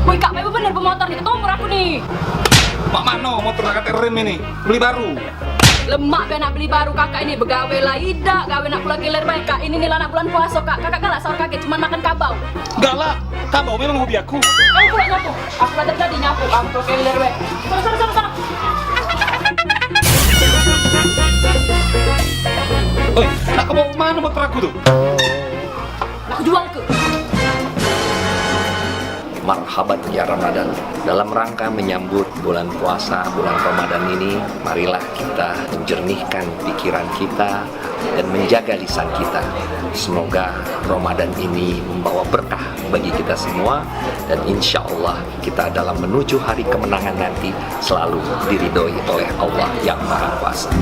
Woi kak, memang bener pemotor nih, ketemu aku nih. Mak mano motor kakak rem ini, beli baru. Lemak kan nak beli baru kakak ini begawe lah tidak, gawe nak pulang kiler baik kak. Ini nih anak bulan puasa kak, kakak galak sahur kakek cuman makan kabau. Galak, kabau memang hobi aku. Kamu pulang nyapu, aku dari tadi nyapu, kamu pulang kiler baik. Sana. Oi, nak kamu mana motor aku tuh? Aku jual ke. Marhaban ya Ramadan. Dalam rangka menyambut bulan puasa, bulan Ramadan ini, marilah kita menjernihkan pikiran kita dan menjaga lisan kita. Semoga Ramadan ini membawa berkah bagi kita semua dan insya Allah kita dalam menuju hari kemenangan nanti selalu diridhoi oleh Allah yang Maha Kuasa.